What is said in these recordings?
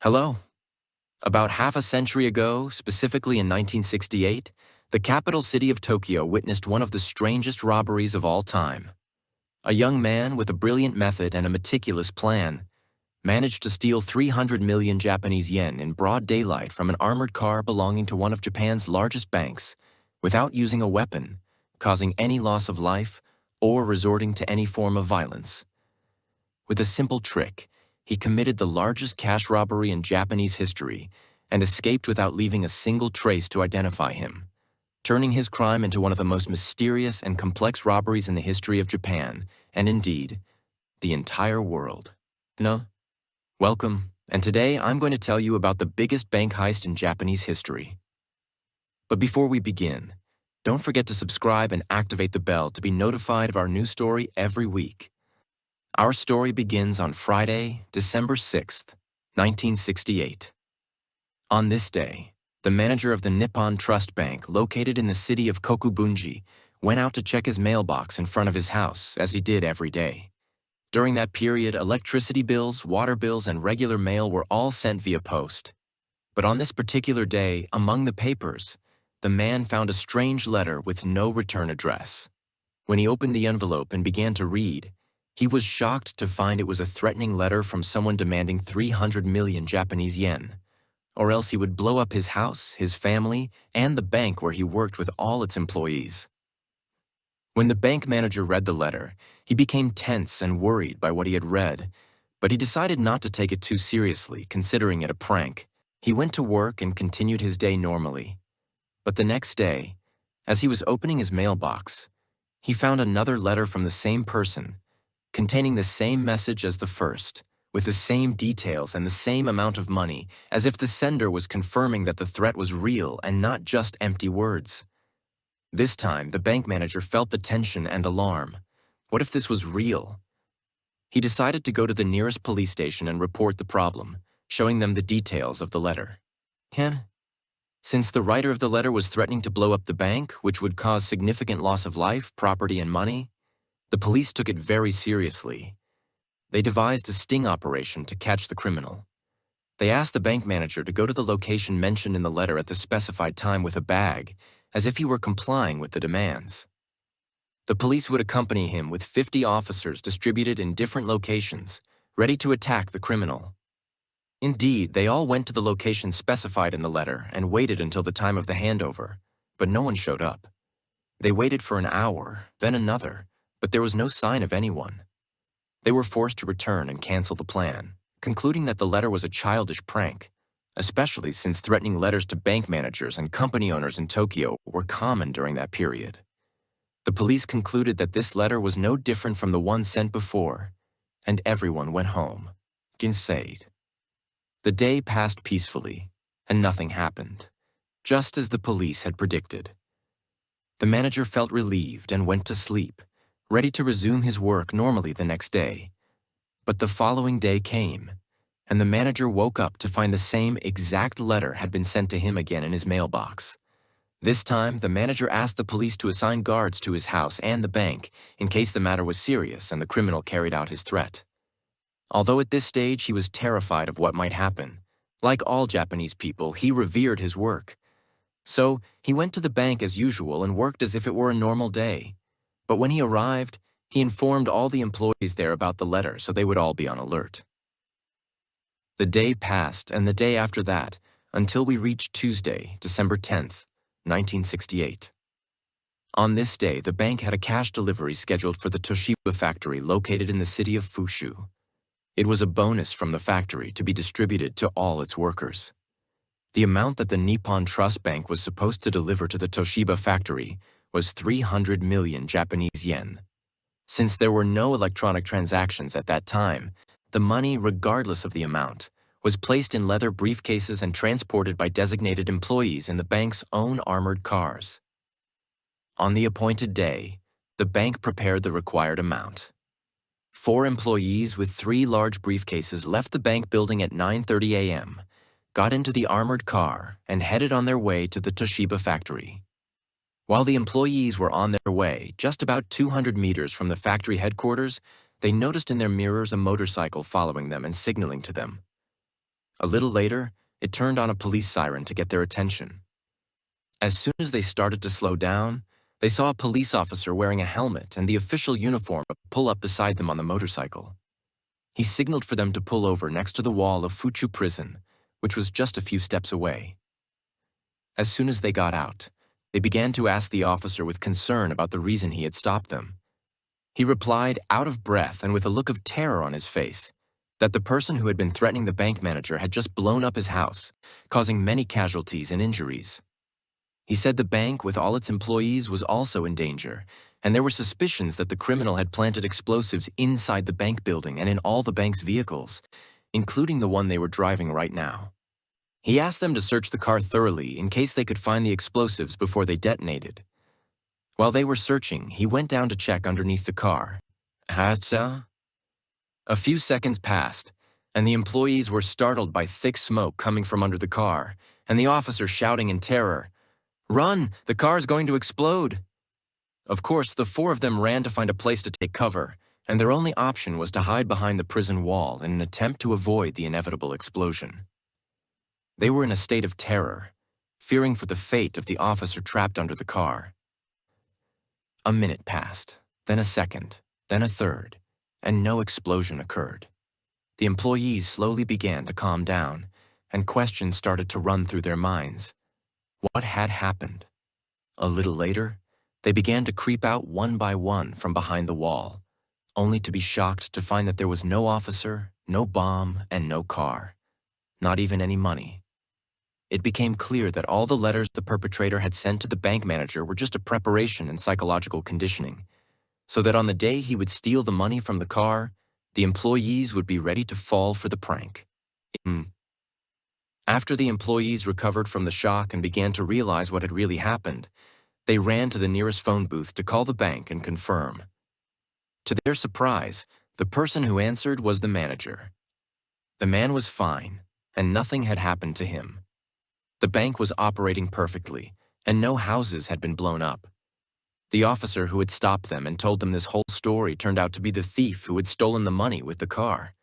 Hello. About half a century ago, specifically in 1968, the capital city of Tokyo witnessed one of the strangest robberies of all time. A young man with a brilliant method and a meticulous plan managed to steal 300 million Japanese yen in broad daylight from an armored car belonging to one of Japan's largest banks without using a weapon, causing any loss of life, or resorting to any form of violence. With a simple trick, he committed the largest cash robbery in Japanese history and escaped without leaving a single trace to identify him, turning his crime into one of the most mysterious and complex robberies in the history of Japan, and indeed, the entire world. No? Welcome, and today I'm going to tell you about the biggest bank heist in Japanese history. But before we begin, don't forget to subscribe and activate the bell to be notified of our new story every week. Our story begins on Friday, December 6th, 1968. On this day, the manager of the Nippon Trust Bank, located in the city of Kokubunji, went out to check his mailbox in front of his house, as he did every day. During that period, electricity bills, water bills, and regular mail were all sent via post. But on this particular day, among the papers, the man found a strange letter with no return address. When he opened the envelope and began to read, he was shocked to find it was a threatening letter from someone demanding 300 million Japanese yen, or else he would blow up his house, his family, and the bank where he worked with all its employees. When the bank manager read the letter, he became tense and worried by what he had read, but he decided not to take it too seriously, considering it a prank. He went to work and continued his day normally. But the next day, as he was opening his mailbox, he found another letter from the same person, containing the same message as the first, with the same details and the same amount of money, as if the sender was confirming that the threat was real and not just empty words. This time, the bank manager felt the tension and alarm. What if this was real? He decided to go to the nearest police station and report the problem, showing them the details of the letter. Since the writer of the letter was threatening to blow up the bank, which would cause significant loss of life, property, and money, the police took it very seriously. They devised a sting operation to catch the criminal. They asked the bank manager to go to the location mentioned in the letter at the specified time with a bag, as if he were complying with the demands. The police would accompany him with 50 officers distributed in different locations, ready to attack the criminal. Indeed, they all went to the location specified in the letter and waited until the time of the handover, but no one showed up. They waited for an hour, then another, but there was no sign of anyone. They were forced to return and cancel the plan, concluding that the letter was a childish prank, especially since threatening letters to bank managers and company owners in Tokyo were common during that period. The police concluded that this letter was no different from the one sent before, and everyone went home. Ginsade. The day passed peacefully, and nothing happened, just as the police had predicted. The manager felt relieved and went to sleep, ready to resume his work normally the next day. But the following day came, and the manager woke up to find the same exact letter had been sent to him again in his mailbox. This time, the manager asked the police to assign guards to his house and the bank in case the matter was serious and the criminal carried out his threat. Although at this stage he was terrified of what might happen, like all Japanese people, he revered his work. So he went to the bank as usual and worked as if it were a normal day. But when he arrived, he informed all the employees there about the letter so they would all be on alert. The day passed, and the day after that, until we reached Tuesday, December 10th, 1968. On this day, the bank had a cash delivery scheduled for the Toshiba factory located in the city of Fushu. It was a bonus from the factory to be distributed to all its workers. The amount that the Nippon Trust Bank was supposed to deliver to the Toshiba factory was 300 million Japanese yen. Since there were no electronic transactions at that time, the money, regardless of the amount, was placed in leather briefcases and transported by designated employees in the bank's own armored cars. On the appointed day, the bank prepared the required amount. 4 employees with 3 large briefcases left the bank building at 9:30 a.m., got into the armored car, and headed on their way to the Toshiba factory. While the employees were on their way, just about 200 meters from the factory headquarters, they noticed in their mirrors a motorcycle following them and signaling to them. A little later, it turned on a police siren to get their attention. As soon as they started to slow down, they saw a police officer wearing a helmet and the official uniform pull up beside them on the motorcycle. He signaled for them to pull over next to the wall of Fuchu Prison, which was just a few steps away. As soon as they got out, they began to ask the officer with concern about the reason he had stopped them. He replied, out of breath and with a look of terror on his face, that the person who had been threatening the bank manager had just blown up his house, causing many casualties and injuries. He said the bank, with all its employees, was also in danger, and there were suspicions that the criminal had planted explosives inside the bank building and in all the bank's vehicles, including the one they were driving right now. He asked them to search the car thoroughly in case they could find the explosives before they detonated. While they were searching, he went down to check underneath the car. Heists? A few seconds passed, and the employees were startled by thick smoke coming from under the car, and the officer shouting in terror, "Run! The car is going to explode!" Of course, the four of them ran to find a place to take cover, and their only option was to hide behind the prison wall in an attempt to avoid the inevitable explosion. They were in a state of terror, fearing for the fate of the officer trapped under the car. A minute passed, then a second, then a third, and no explosion occurred. The employees slowly began to calm down, and questions started to run through their minds. What had happened? A little later, they began to creep out one by one from behind the wall, only to be shocked to find that there was no officer, no bomb, and no car, not even any money. It became clear that all the letters the perpetrator had sent to the bank manager were just a preparation and psychological conditioning, so that on the day he would steal the money from the car, the employees would be ready to fall for the prank. After the employees recovered from the shock and began to realize what had really happened, they ran to the nearest phone booth to call the bank and confirm. To their surprise, the person who answered was the manager. The man was fine, and nothing had happened to him. The bank was operating perfectly, and no houses had been blown up. The officer who had stopped them and told them this whole story turned out to be the thief who had stolen the money with the car.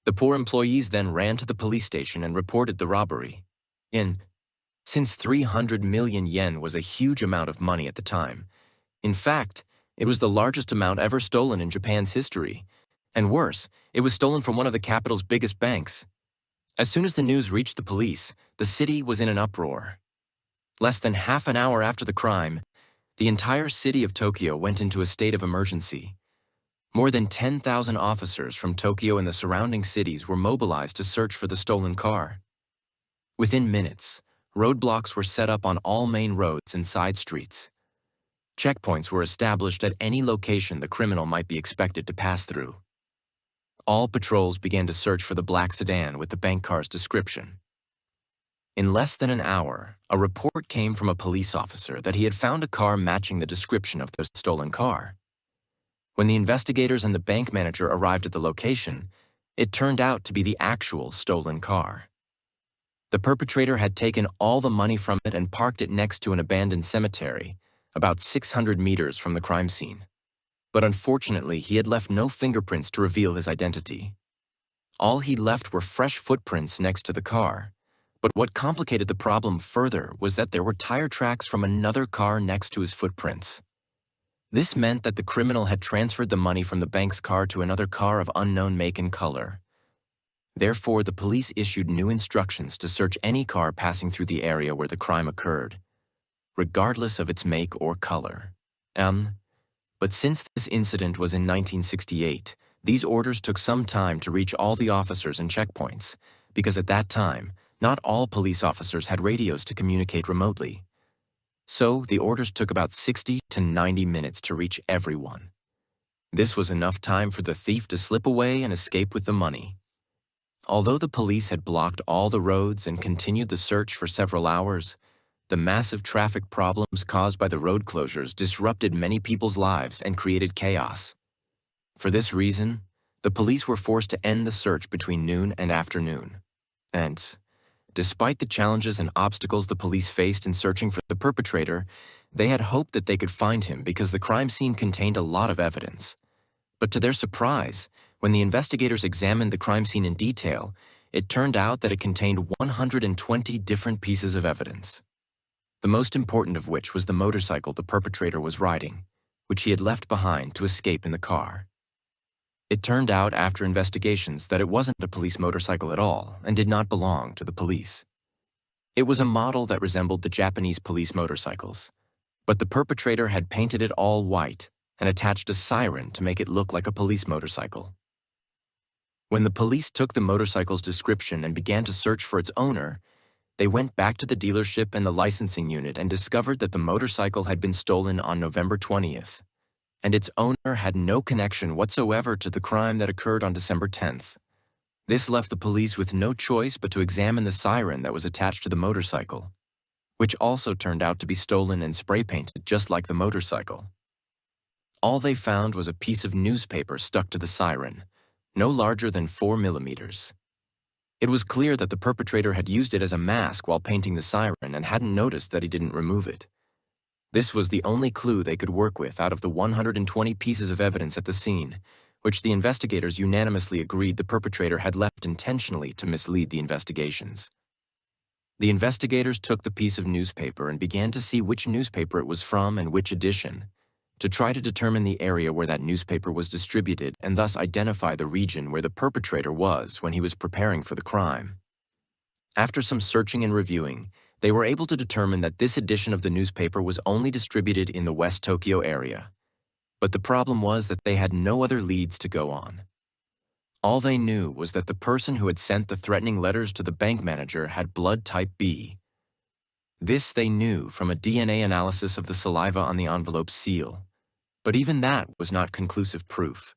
The poor employees then ran to the police station and reported the robbery. Since 300 million yen was a huge amount of money at the time. In fact, it was the largest amount ever stolen in Japan's history. And worse, it was stolen from one of the capital's biggest banks. As soon as the news reached the police, the city was in an uproar. Less than half an hour after the crime, the entire city of Tokyo went into a state of emergency. More than 10,000 officers from Tokyo and the surrounding cities were mobilized to search for the stolen car. Within minutes, roadblocks were set up on all main roads and side streets. Checkpoints were established at any location the criminal might be expected to pass through. All patrols began to search for the black sedan with the bank car's description. In less than an hour, a report came from a police officer that he had found a car matching the description of the stolen car. When the investigators and the bank manager arrived at the location, it turned out to be the actual stolen car. The perpetrator had taken all the money from it and parked it next to an abandoned cemetery, about 600 meters from the crime scene. But unfortunately, he had left no fingerprints to reveal his identity. All he left were fresh footprints next to the car. But what complicated the problem further was that there were tire tracks from another car next to his footprints. This meant that the criminal had transferred the money from the bank's car to another car of unknown make and color. Therefore, the police issued new instructions to search any car passing through the area where the crime occurred, regardless of its make or color. But since this incident was in 1968, these orders took some time to reach all the officers and checkpoints, because at that time, not all police officers had radios to communicate remotely. So, the orders took about 60 to 90 minutes to reach everyone. This was enough time for the thief to slip away and escape with the money. Although the police had blocked all the roads and continued the search for several hours, the massive traffic problems caused by the road closures disrupted many people's lives and created chaos. For this reason, the police were forced to end the search between noon and afternoon. And, despite the challenges and obstacles the police faced in searching for the perpetrator, they had hoped that they could find him because the crime scene contained a lot of evidence. But to their surprise, when the investigators examined the crime scene in detail, it turned out that it contained 120 different pieces of evidence. The most important of which was the motorcycle the perpetrator was riding, which he had left behind to escape in the car. It turned out after investigations that it wasn't a police motorcycle at all and did not belong to the police. It was a model that resembled the Japanese police motorcycles, but the perpetrator had painted it all white and attached a siren to make it look like a police motorcycle. When the police took the motorcycle's description and began to search for its owner, they went back to the dealership and the licensing unit and discovered that the motorcycle had been stolen on November 20th, and its owner had no connection whatsoever to the crime that occurred on December 10th. This left the police with no choice but to examine the siren that was attached to the motorcycle, which also turned out to be stolen and spray-painted just like the motorcycle. All they found was a piece of newspaper stuck to the siren, no larger than 4 millimeters. It was clear that the perpetrator had used it as a mask while painting the siren and hadn't noticed that he didn't remove it. This was the only clue they could work with out of the 120 pieces of evidence at the scene, which the investigators unanimously agreed the perpetrator had left intentionally to mislead the investigations. The investigators took the piece of newspaper and began to see which newspaper it was from and which edition, to try to determine the area where that newspaper was distributed and thus identify the region where the perpetrator was when he was preparing for the crime. After some searching and reviewing, they were able to determine that this edition of the newspaper was only distributed in the West Tokyo area. But the problem was that they had no other leads to go on. All they knew was that the person who had sent the threatening letters to the bank manager had blood type B. This they knew from a DNA analysis of the saliva on the envelope's seal. But even that was not conclusive proof,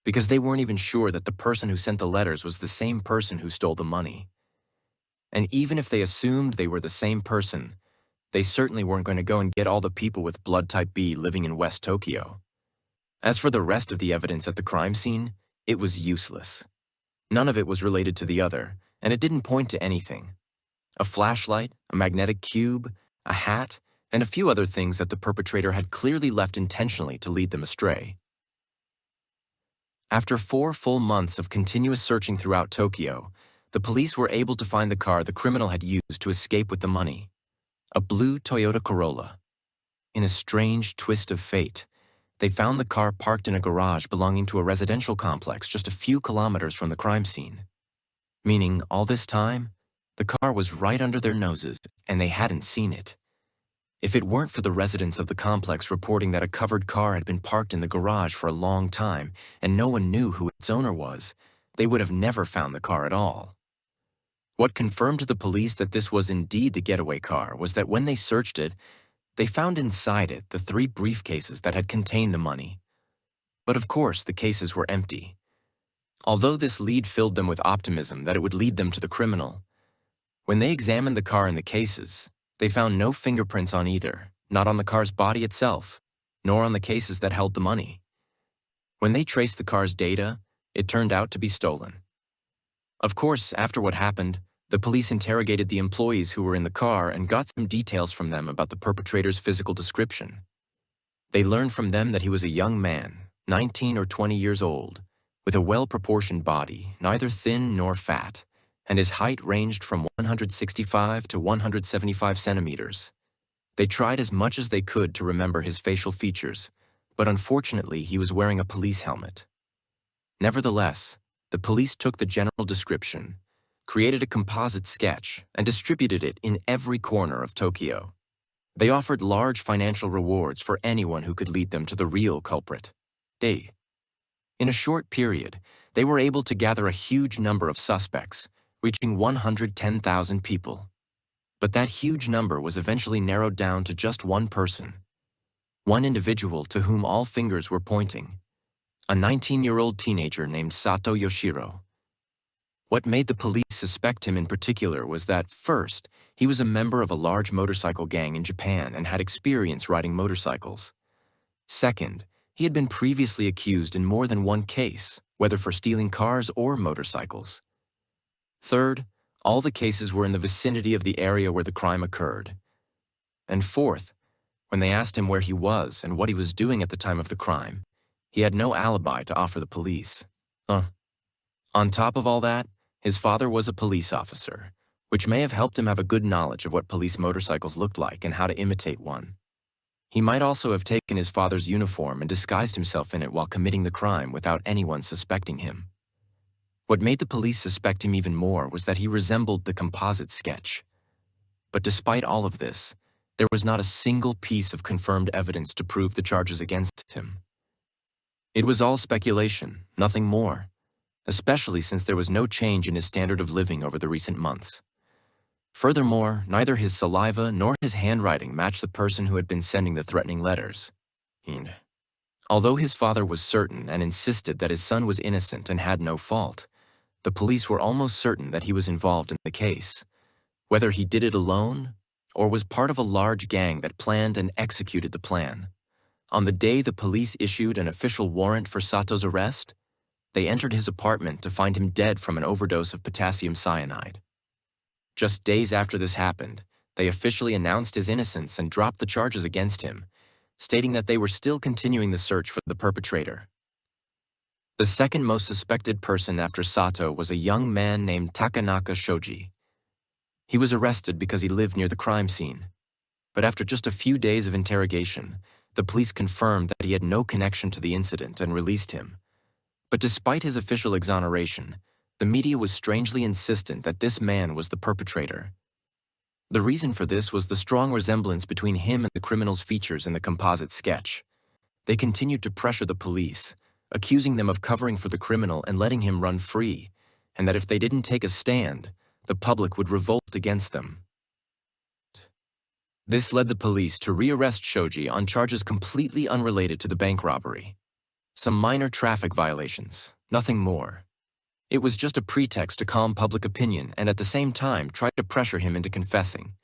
because they weren't even sure that the person who sent the letters was the same person who stole the money. And even if they assumed they were the same person, they certainly weren't going to go and get all the people with blood type B living in West Tokyo. As for the rest of the evidence at the crime scene, it was useless. None of it was related to the other, and it didn't point to anything. A flashlight, a magnetic cube, a hat, and a few other things that the perpetrator had clearly left intentionally to lead them astray. After 4 full months of continuous searching throughout Tokyo, the police were able to find the car the criminal had used to escape with the money, a blue Toyota Corolla. In a strange twist of fate, they found the car parked in a garage belonging to a residential complex just a few kilometers from the crime scene. Meaning, all this time, the car was right under their noses and they hadn't seen it. If it weren't for the residents of the complex reporting that a covered car had been parked in the garage for a long time and no one knew who its owner was, they would have never found the car at all. What confirmed to the police that this was indeed the getaway car was that when they searched it, they found inside it the 3 briefcases that had contained the money. But of course, the cases were empty. Although this lead filled them with optimism that it would lead them to the criminal, when they examined the car and the cases, they found no fingerprints on either, not on the car's body itself, nor on the cases that held the money. When they traced the car's data, it turned out to be stolen. Of course, after what happened, the police interrogated the employees who were in the car and got some details from them about the perpetrator's physical description. They learned from them that he was a young man, 19 or 20 years old, with a well-proportioned body, neither thin nor fat, and his height ranged from 165 to 175 centimeters. They tried as much as they could to remember his facial features, but unfortunately he was wearing a police helmet. Nevertheless, the police took the general description, created a composite sketch, and distributed it in every corner of Tokyo. They offered large financial rewards for anyone who could lead them to the real culprit. In a short period, they were able to gather a huge number of suspects, reaching 110,000 people. But that huge number was eventually narrowed down to just one person. One individual to whom all fingers were pointing. A 19-year-old teenager named Sato Yoshiro. What made the police suspect him in particular was that, first, he was a member of a large motorcycle gang in Japan and had experience riding motorcycles. Second, he had been previously accused in more than one case, whether for stealing cars or motorcycles. Third, all the cases were in the vicinity of the area where the crime occurred. And fourth, when they asked him where he was and what he was doing at the time of the crime, he had no alibi to offer the police. On top of all that, His father was a police officer, which may have helped him have a good knowledge of what police motorcycles looked like and how to imitate one. He might also have taken his father's uniform and disguised himself in it while committing the crime without anyone suspecting him. What made the police suspect him even more was that he resembled the composite sketch. But despite all of this, there was not a single piece of confirmed evidence to prove the charges against him. It was all speculation, nothing more, especially since there was no change in his standard of living over the recent months. Furthermore, neither his saliva nor his handwriting matched the person who had been sending the threatening letters. Although his father was certain and insisted that his son was innocent and had no fault, the police were almost certain that he was involved in the case. Whether he did it alone or was part of a large gang that planned and executed the plan. On the day the police issued an official warrant for Sato's arrest, they entered his apartment to find him dead from an overdose of potassium cyanide. Just days after this happened, they officially announced his innocence and dropped the charges against him, stating that they were still continuing the search for the perpetrator. The second most suspected person after Sato was a young man named Takanaka Shoji. He was arrested because he lived near the crime scene. But after just a few days of interrogation, the police confirmed that he had no connection to the incident and released him. But despite his official exoneration, the media was strangely insistent that this man was the perpetrator. The reason for this was the strong resemblance between him and the criminal's features in the composite sketch. They continued to pressure the police, accusing them of covering for the criminal and letting him run free, and that if they didn't take a stand, the public would revolt against them. This led the police to rearrest Shoji on charges completely unrelated to the bank robbery. Some minor traffic violations, nothing more. It was just a pretext to calm public opinion and at the same time try to pressure him into confessing,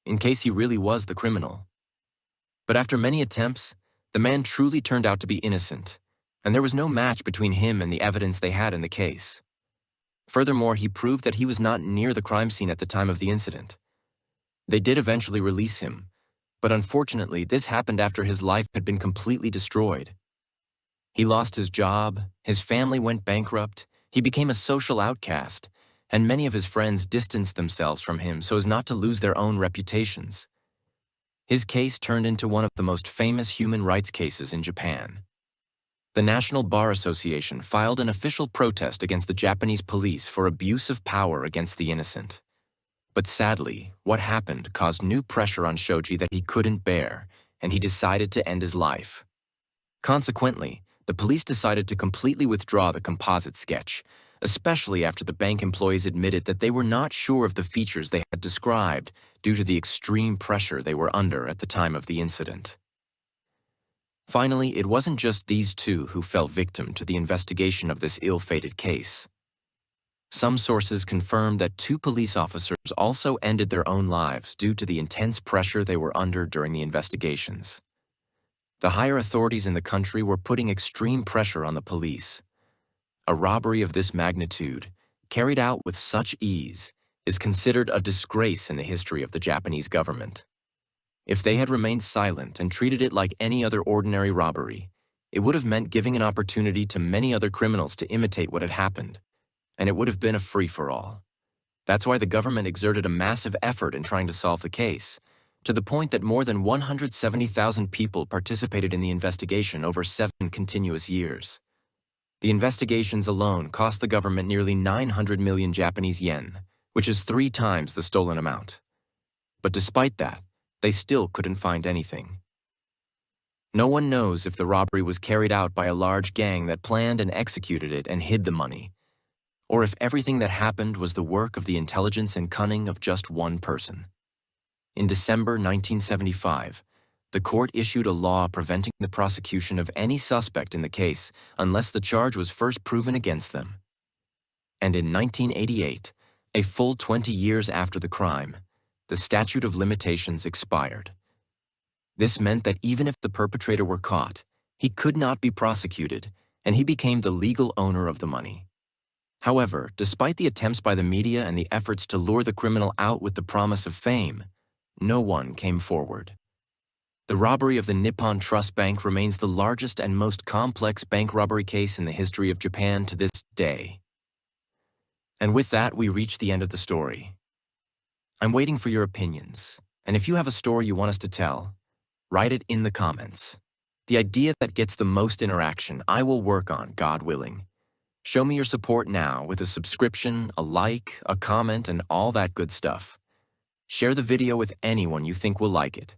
in case he really was the criminal. But after many attempts, the man truly turned out to be innocent, and there was no match between him and the evidence they had in the case. Furthermore, he proved that he was not near the crime scene at the time of the incident. They did eventually release him, but unfortunately this happened after his life had been completely destroyed. He lost his job, his family went bankrupt, he became a social outcast, and many of his friends distanced themselves from him so as not to lose their own reputations. His case turned into one of the most famous human rights cases in Japan. The National Bar Association filed an official protest against the Japanese police for abuse of power against the innocent. But sadly, what happened caused new pressure on Shoji that he couldn't bear, and he decided to end his life. Consequently, the police decided to completely withdraw the composite sketch, especially after the bank employees admitted that they were not sure of the features they had described due to the extreme pressure they were under at the time of the incident. Finally, it wasn't just these two who fell victim to the investigation of this ill-fated case. Some sources confirmed that 2 police officers also ended their own lives due to the intense pressure they were under during the investigations. The higher authorities in the country were putting extreme pressure on the police. A robbery of this magnitude, carried out with such ease, is considered a disgrace in the history of the Japanese government. If they had remained silent and treated it like any other ordinary robbery, it would have meant giving an opportunity to many other criminals to imitate what had happened, and it would have been a free-for-all. That's why the government exerted a massive effort in trying to solve the case, to the point that more than 170,000 people participated in the investigation over 7 continuous years. The investigations alone cost the government nearly 900 million Japanese yen, which is 3 times the stolen amount. But despite that, they still couldn't find anything. No one knows if the robbery was carried out by a large gang that planned and executed it and hid the money, or if everything that happened was the work of the intelligence and cunning of just one person. In December 1975, the court issued a law preventing the prosecution of any suspect in the case unless the charge was first proven against them. And in 1988, a full 20 years after the crime, the statute of limitations expired. This meant that even if the perpetrator were caught, he could not be prosecuted, and he became the legal owner of the money. However, despite the attempts by the media and the efforts to lure the criminal out with the promise of fame, no one came forward. The robbery of the Nippon Trust Bank remains the largest and most complex bank robbery case in the history of Japan to this day. And with that, we reach the end of the story. I'm waiting for your opinions, and if you have a story you want us to tell, write it in the comments. The idea that gets the most interaction, I will work on, God willing. Show me your support now with a subscription, a like, a comment, and all that good stuff. Share the video with anyone you think will like it.